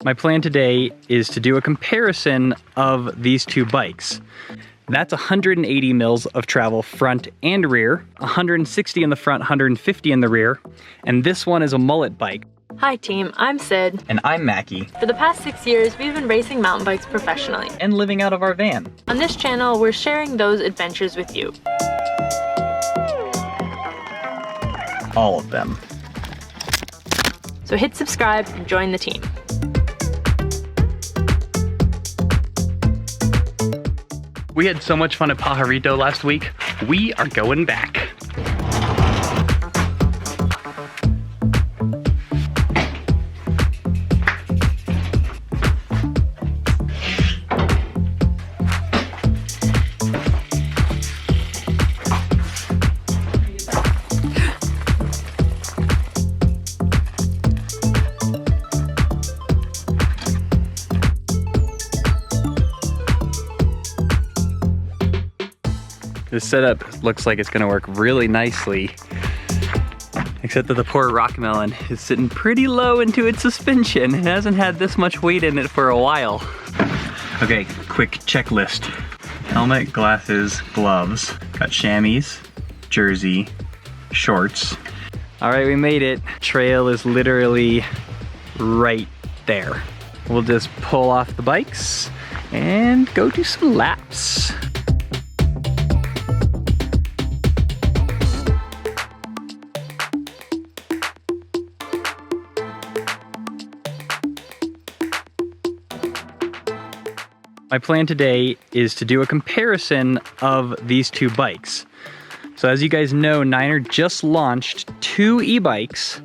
My plan today is to do a comparison of these two bikes. That's 180 mils of travel front and rear, 160 in the front, 150 in the rear, and this one is a mullet bike. Hi team, I'm Sid. And I'm Mackie. For the past 6 years, we've been racing mountain bikes professionally. And living out of our van. On this channel, we're sharing those adventures with you. All of them. So hit subscribe and join the team. We had so much fun at Pajarito last week. We are going back. This setup looks like it's gonna work really nicely, except that the poor Rockmelon is sitting pretty low into its suspension. It hasn't had this much weight in it for a while. Okay, quick checklist. Helmet, glasses, gloves. Got chamois, jersey, shorts. All right, we made it. Trail is literally right there. We'll just pull off the bikes and go do some laps. My plan today is to do a comparison of these two bikes. So as you guys know, Niner just launched two e-bikes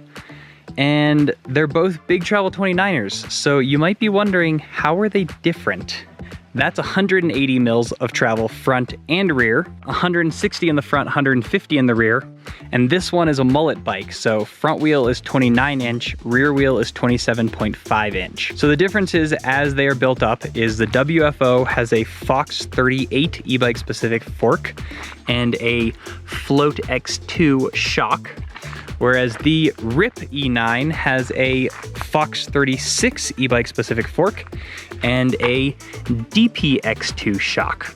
and they're both big travel 29ers. So you might be wondering, how are they different? That's 180 mils of travel front and rear, 160 in the front, 150 in the rear. And this one is a mullet bike. So front wheel is 29 inch, rear wheel is 27.5 inch. So the differences as they are built up is the WFO has a Fox 38 e-bike specific fork and a Float X2 shock. Whereas the RIP E9 has a Fox 36 e-bike specific fork and a DPX2 shock.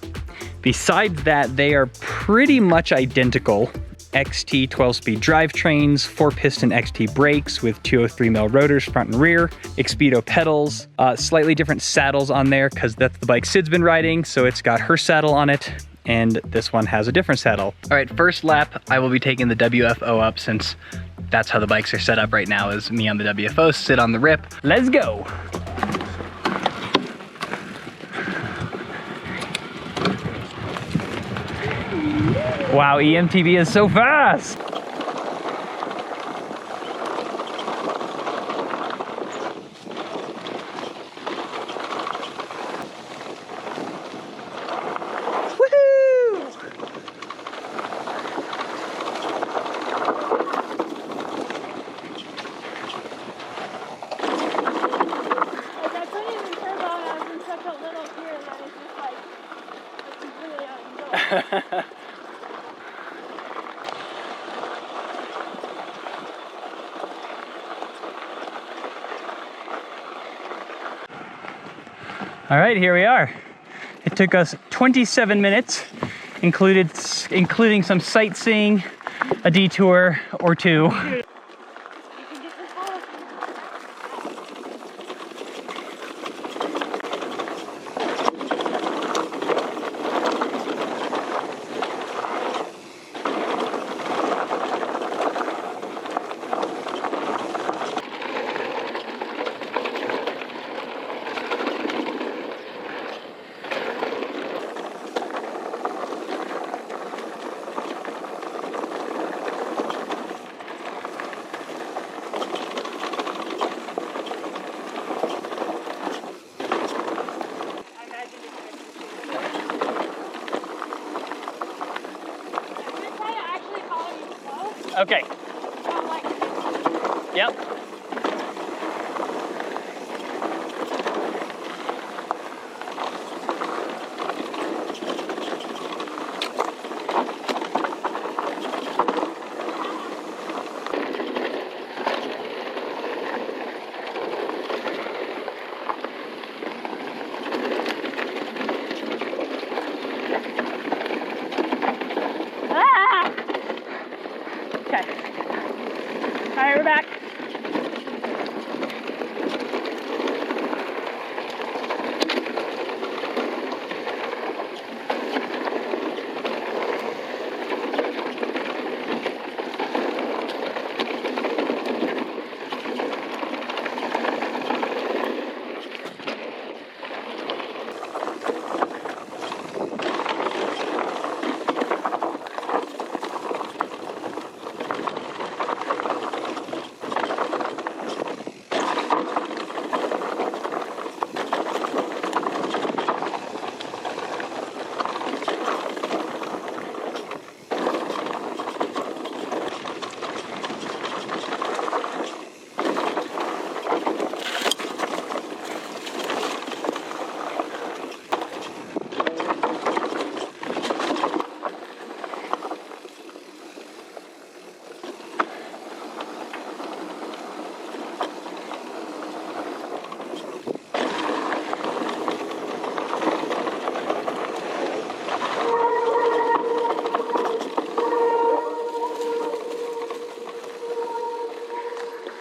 Besides that, they are pretty much identical. XT 12-speed drivetrains, 4-piston XT brakes with 203mm rotors front and rear, Expedo pedals, slightly different saddles on there because that's the bike Sid's been riding, so it's got her saddle on it. And this one has a different saddle. All right, first lap, I will be taking the WFO up since that's how the bikes are set up right now, is me on the WFO, Sid on the RIP. Let's go. Wow, eMTB is so fast. All right, here we are. It took us 27 minutes, including some sightseeing, a detour or two. Okay. Yep.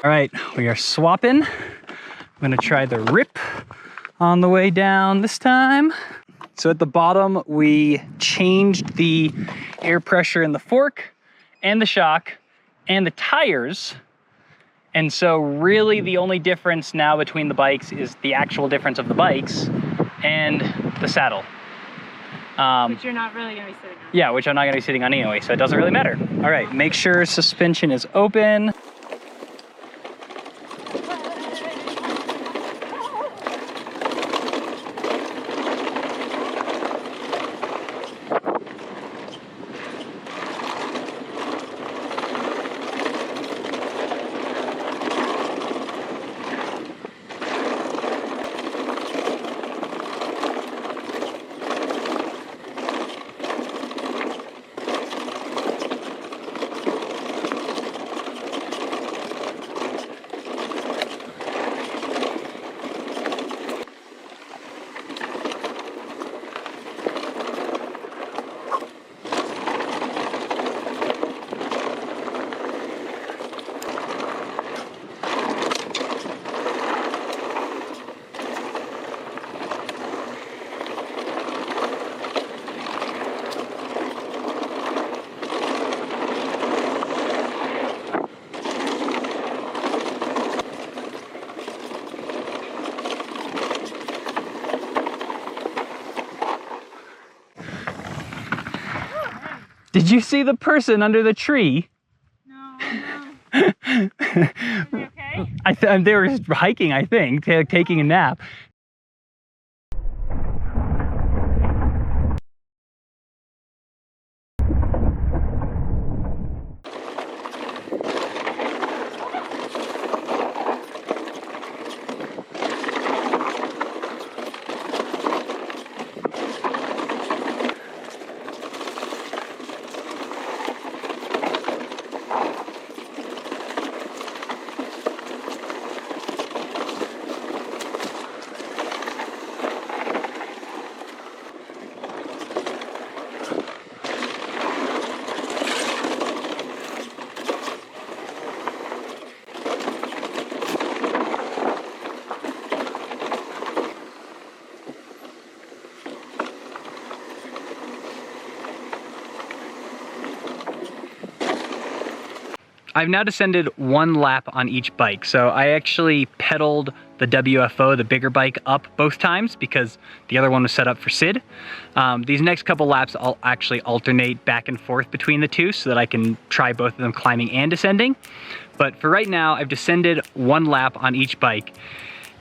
All right, we are swapping. I'm gonna try the rip on the way down this time. So at the bottom, we changed the air pressure in the fork and the shock and the tires. And so really the only difference now between the bikes is the actual difference of the bikes and the saddle. Which you're not really gonna be sitting on. Yeah, which I'm not gonna be sitting on anyway, so it doesn't really matter. All right, make sure suspension is open. Did you see the person under the tree? No. Are you okay? They were just hiking, I think, taking a nap. I've now descended one lap on each bike. So I actually pedaled the WFO, the bigger bike, up both times because the other one was set up for Sid. These next couple laps, I'll actually alternate back and forth between the two so that I can try both of them climbing and descending. But for right now, I've descended one lap on each bike.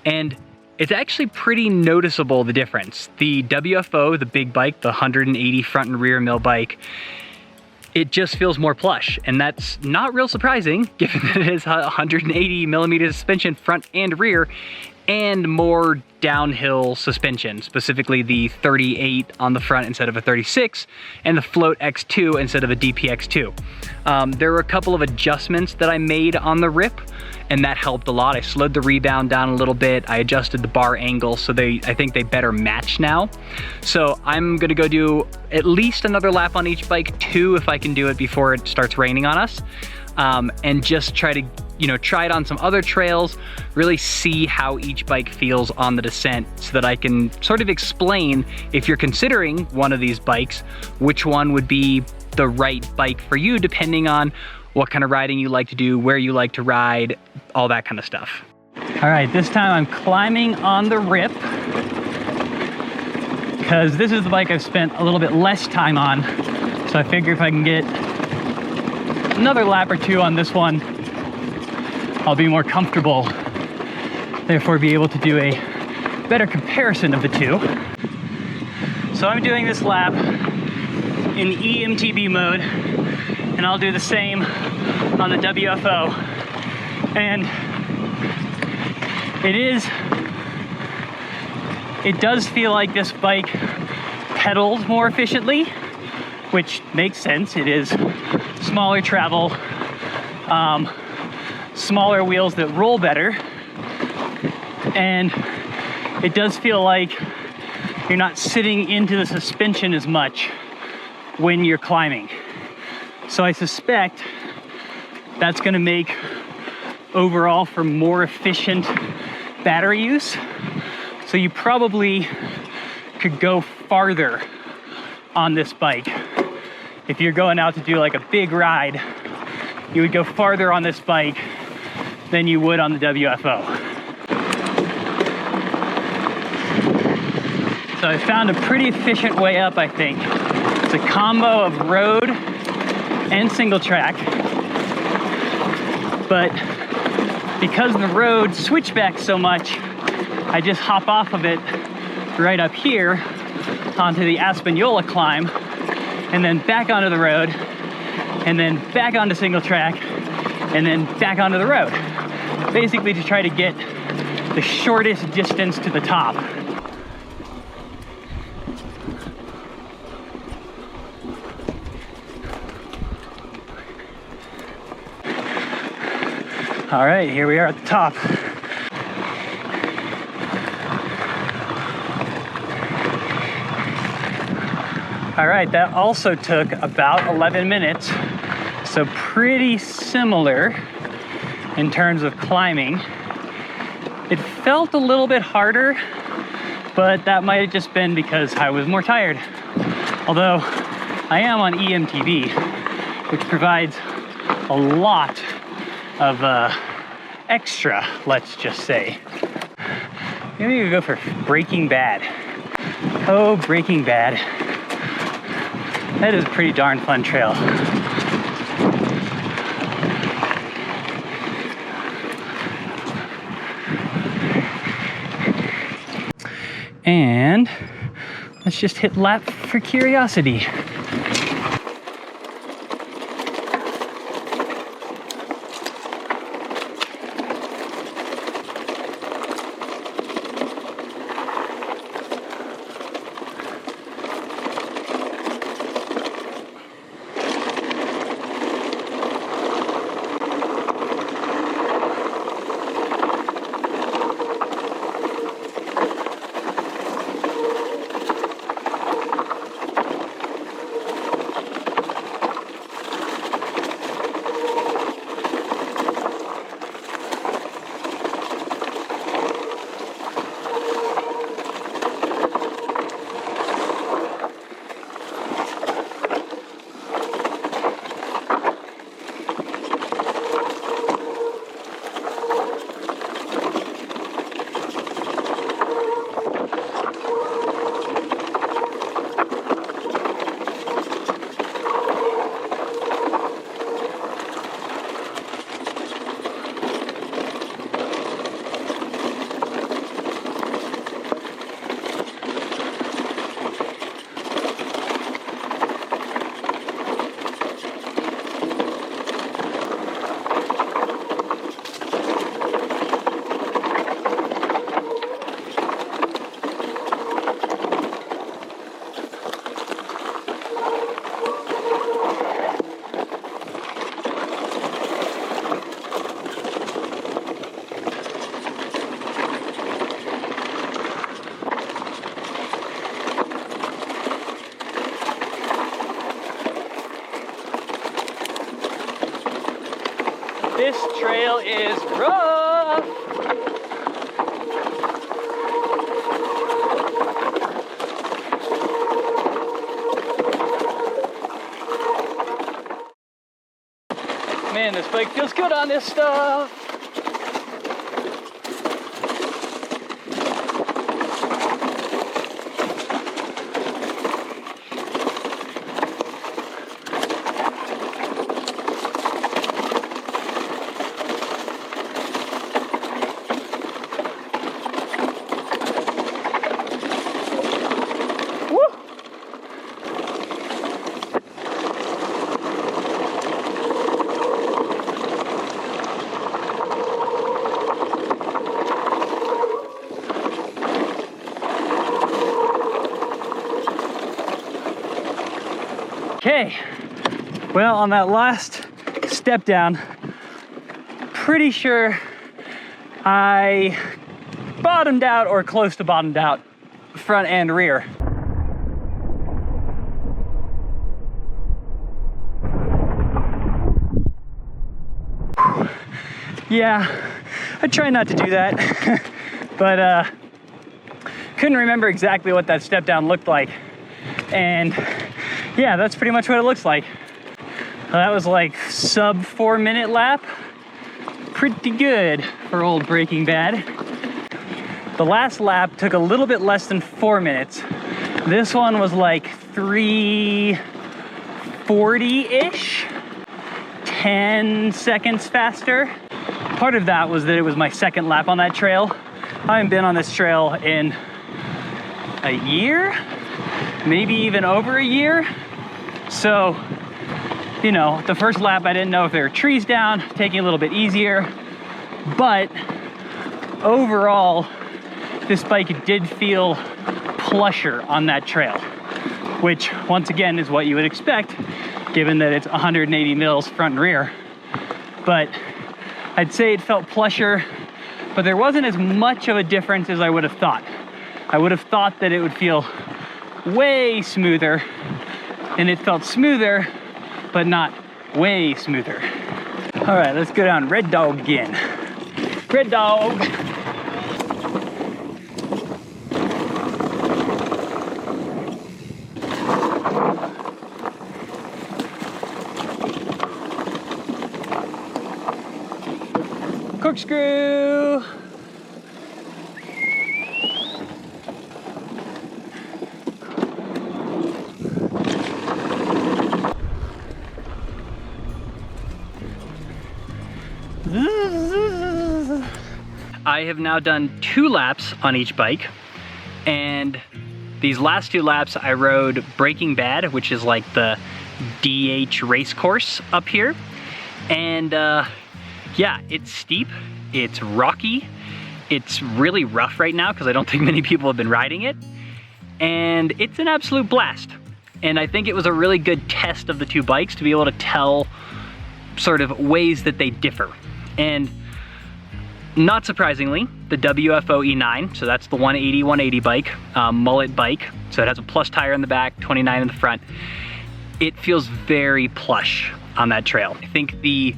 And it's actually pretty noticeable, the difference. The WFO, the big bike, the 180 front and rear mill bike, it just feels more plush, and that's not real surprising given that it is 180 millimeter suspension front and rear and more downhill suspension, specifically the 38 on the front instead of a 36 and the Float X2 instead of a DPX2. There were a couple of adjustments that I made on the rip, and that helped a lot. I slowed the rebound down a little bit. I adjusted the bar angle so I think they better match now. So I'm gonna go do at least another lap on each bike, 2 if I can do it before it starts raining on us, and just try to try it on some other trails, really see how each bike feels on the descent so that I can sort of explain, if you're considering one of these bikes, which one would be the right bike for you depending on what kind of riding you like to do, where you like to ride, all that kind of stuff. All right, this time I'm climbing on the rip because this is the bike I've spent a little bit less time on. So I figure if I can get another lap or 2 on this one, I'll be more comfortable, therefore be able to do a better comparison of the two. So I'm doing this lap in eMTB mode, and I'll do the same on the WFO. And it does feel like this bike pedals more efficiently, which makes sense. It is smaller travel, smaller wheels that roll better, and it does feel like you're not sitting into the suspension as much when you're climbing. So I suspect that's gonna make overall for more efficient battery use. So you probably could go farther on this bike. If you're going out to do like a big ride, you would go farther on this bike than you would on the WFO. So I found a pretty efficient way up, I think. It's a combo of road and single track. But because the road switchbacks so much, I just hop off of it right up here onto the Espanola climb, and then back onto the road, and then back onto single track, and then back onto the road. Basically to try to get the shortest distance to the top. All right, here we are at the top. All right, that also took about 11 minutes, so pretty similar in terms of climbing. It felt a little bit harder, but that might have just been because I was more tired. Although I am on eMTB, which provides a lot of extra, let's just say. Maybe we could go for Breaking Bad. Oh, Breaking Bad. That is a pretty darn fun trail. And let's just hit lap for curiosity. This trail is rough. Man, this bike feels good on this stuff. Okay, well, on that last step down, pretty sure I bottomed out or close to bottomed out, front and rear. Yeah, I try not to do that, but couldn't remember exactly what that step down looked like. And yeah, that's pretty much what it looks like. That was like sub 4-minute lap. Pretty good for old Breaking Bad. The last lap took a little bit less than 4 minutes. This one was like 3:40-ish, 10 seconds faster. Part of that was that it was my second lap on that trail. I haven't been on this trail in a year, maybe even over a year. So, you know, the first lap I didn't know if there were trees down, taking it a little bit easier. But overall, this bike did feel plusher on that trail, which once again is what you would expect given that it's 180 mils front and rear. But I'd say it felt plusher, but there wasn't as much of a difference as I would have thought. I would have thought that it would feel way smoother, and it felt smoother, but not way smoother. All right, let's go down Red Dog again. Red Dog. Corkscrew. I have now done 2 laps on each bike, and these last 2 laps I rode Breaking Bad, which is like the DH race course up here. And yeah, it's steep, it's rocky, it's really rough right now because I don't think many people have been riding it, and it's an absolute blast. And I think it was a really good test of the 2 bikes to be able to tell sort of ways that they differ. And not surprisingly, the WFO E9, so that's the 180 bike, mullet bike, so it has a plus tire in the back, 29 in the front. It feels very plush on that trail. I think the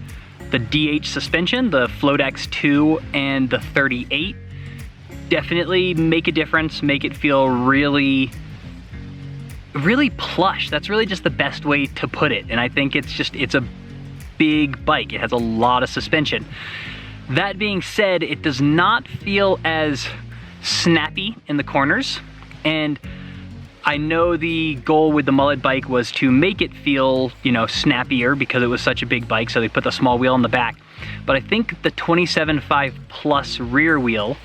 DH suspension, the Float X2 and the 38, definitely make a difference, make it feel really, really plush. That's really just the best way to put it. And I think it's a big bike. It has a lot of suspension. That being said, it does not feel as snappy in the corners. And I know the goal with the mullet bike was to make it feel, you know, snappier because it was such a big bike, so they put the small wheel in the back. But I think the 27.5 Plus rear wheel,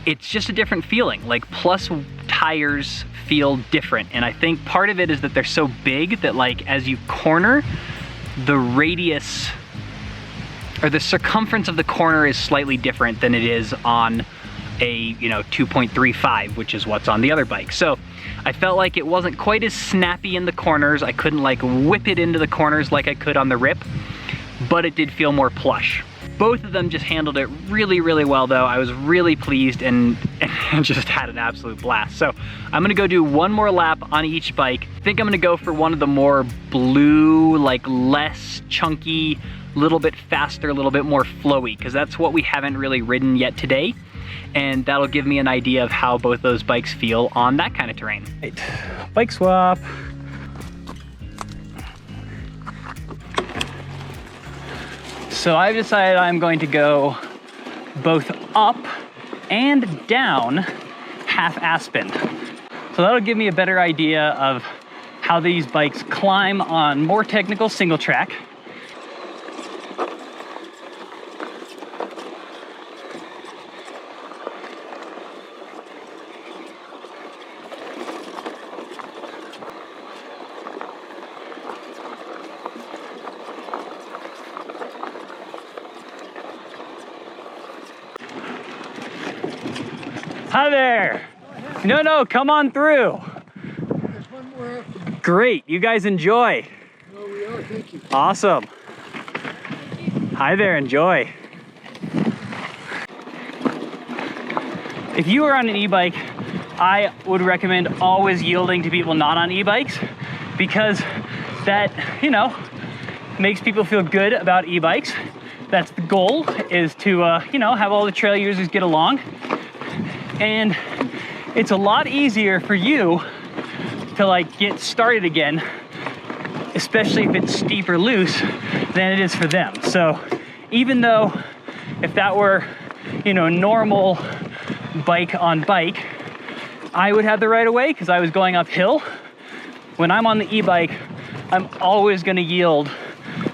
it's just a different feeling. Like, Plus tires feel different. And I think part of it is that they're so big that, like, as you corner, the radius or the circumference of the corner is slightly different than it is on a, you know, 2.35, which is what's on the other bike. So I felt like it wasn't quite as snappy in the corners. I couldn't like whip it into the corners like I could on the Rip, but it did feel more plush. Both of them just handled it really, really well though. I was really pleased and just had an absolute blast. So I'm gonna go do one more lap on each bike. I think I'm gonna go for one of the more blue, like less chunky, little bit faster, a little bit more flowy, because that's what we haven't really ridden yet today. And that'll give me an idea of how both those bikes feel on that kind of terrain. Right. Bike swap. So I've decided I'm going to go both up and down half aspen. So that'll give me a better idea of how these bikes climb on more technical single track. Hi there. No, come on through. Great, you guys enjoy. Oh, we are, thank you. Awesome. Hi there, enjoy. If you are on an e-bike, I would recommend always yielding to people not on e-bikes, because that, you know, makes people feel good about e-bikes. That's the goal, is to, you know, have all the trail users get along. And it's a lot easier for you to like get started again, especially if it's steep or loose, than it is for them. So even though if that were, you know, normal bike on bike, I would have the right of way because I was going uphill. When I'm on the e-bike, I'm always gonna yield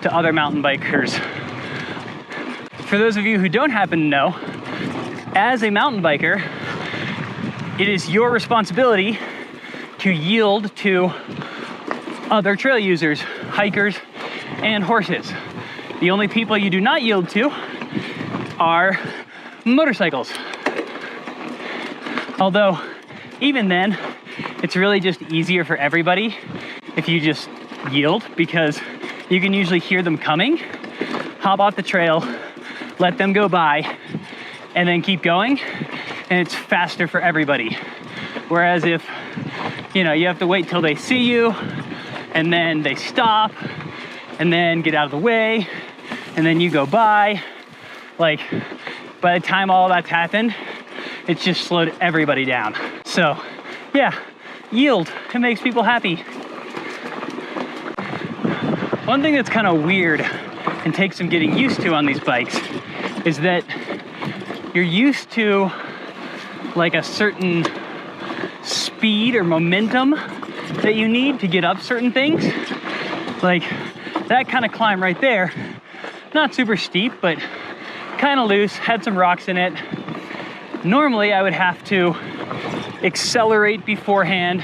to other mountain bikers. For those of you who don't happen to know, as a mountain biker, it is your responsibility to yield to other trail users, hikers, and horses. The only people you do not yield to are motorcycles. Although, even then, it's really just easier for everybody if you just yield, because you can usually hear them coming, hop off the trail, let them go by, and then keep going, and it's faster for everybody. Whereas if, you know, you have to wait till they see you, and then they stop, and then get out of the way, and then you go by, like, by the time all that's happened, it's just slowed everybody down. So, yeah, yield, it makes people happy. One thing that's kind of weird and takes some getting used to on these bikes is that you're used to like a certain speed or momentum that you need to get up certain things. Like that kind of climb right there, not super steep, but kind of loose, had some rocks in it. Normally I would have to accelerate beforehand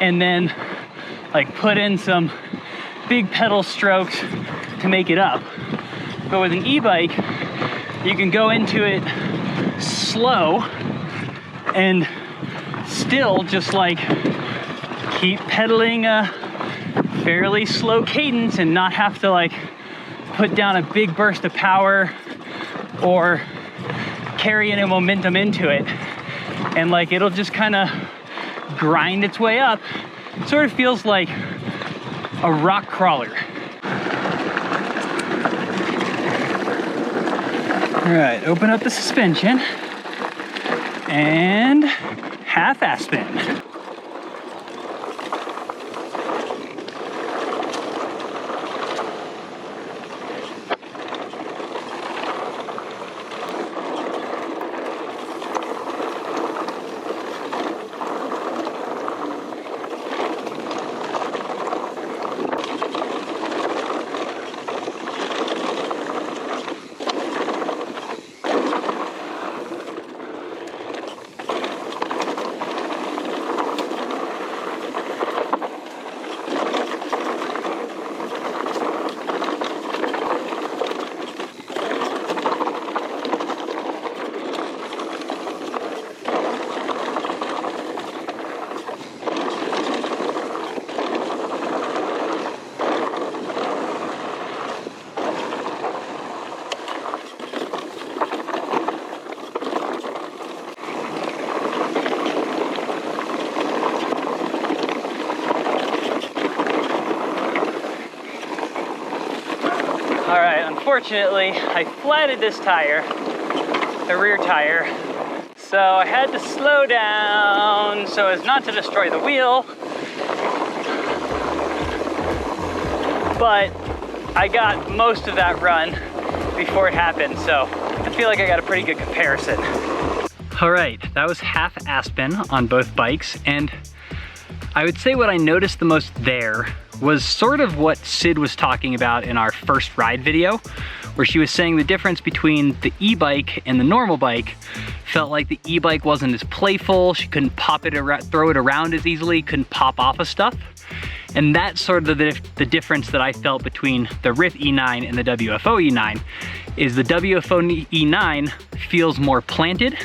and then like put in some big pedal strokes to make it up. But with an e-bike, you can go into it slow and still just like keep pedaling a fairly slow cadence and not have to like put down a big burst of power or carry any momentum into it. And like it'll just kind of grind its way up. It sort of feels like a rock crawler. All right, open up the suspension and half-ass spin. All right, unfortunately, I flatted this tire, the rear tire, so I had to slow down so as not to destroy the wheel. But I got most of that run before it happened, so I feel like I got a pretty good comparison. All right, that was half Aspen on both bikes, and I would say what I noticed the most there was sort of what Sid was talking about in our first ride video, where she was saying the difference between the e-bike and the normal bike felt like the e-bike wasn't as playful, she couldn't pop it around, throw it around as easily, couldn't pop off of stuff. And that's sort of the difference that I felt between the RIF E9 and the WFO E9, is the WFO E9 feels more planted.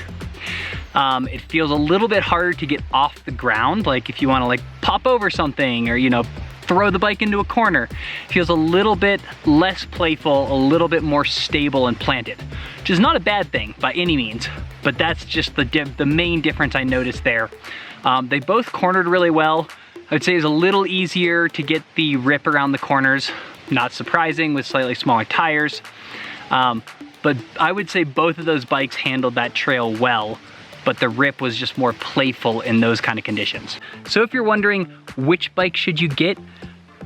It feels a little bit harder to get off the ground, like if you want to like pop over something or, you know, throw the bike into a corner. It feels a little bit less playful, a little bit more stable and planted, which is not a bad thing by any means, but that's just the main difference I noticed there. They both cornered really well. I would say it's a little easier to get the rip around the corners not surprising, with slightly smaller tires. But I would say both of those bikes handled that trail well, but the Rip was just more playful in those kind of conditions. So if you're wondering which bike should you get,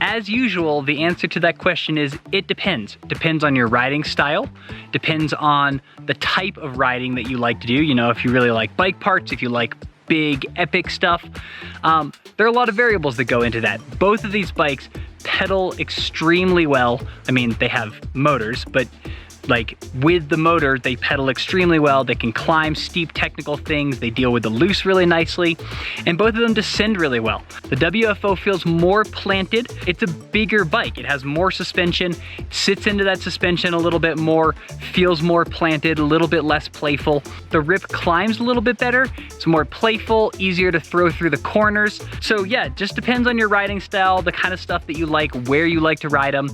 as usual, the answer to that question is it depends. Depends on your riding style, depends on the type of riding that you like to do. You know, if you really like bike parts, if you like big epic stuff, there are a lot of variables that go into that. Both of these bikes pedal extremely well. I mean, they have motors, but like with the motor, they pedal extremely well. They can climb steep technical things. They deal with the loose really nicely, and both of them descend really well. The WFO feels more planted. It's a bigger bike. It has more suspension, sits into that suspension a little bit more, feels more planted, a little bit less playful. The Rip climbs a little bit better. It's more playful, easier to throw through the corners. So yeah, it just depends on your riding style, the kind of stuff that you like, where you like to ride them.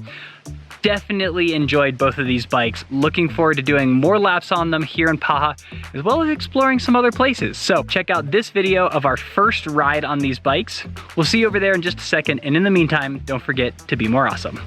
Definitely enjoyed both of these bikes. Looking forward to doing more laps on them here in Paja, as well as exploring some other places. So check out this video of our first ride on these bikes. We'll see you over there in just a second, and in the meantime, don't forget to be more awesome.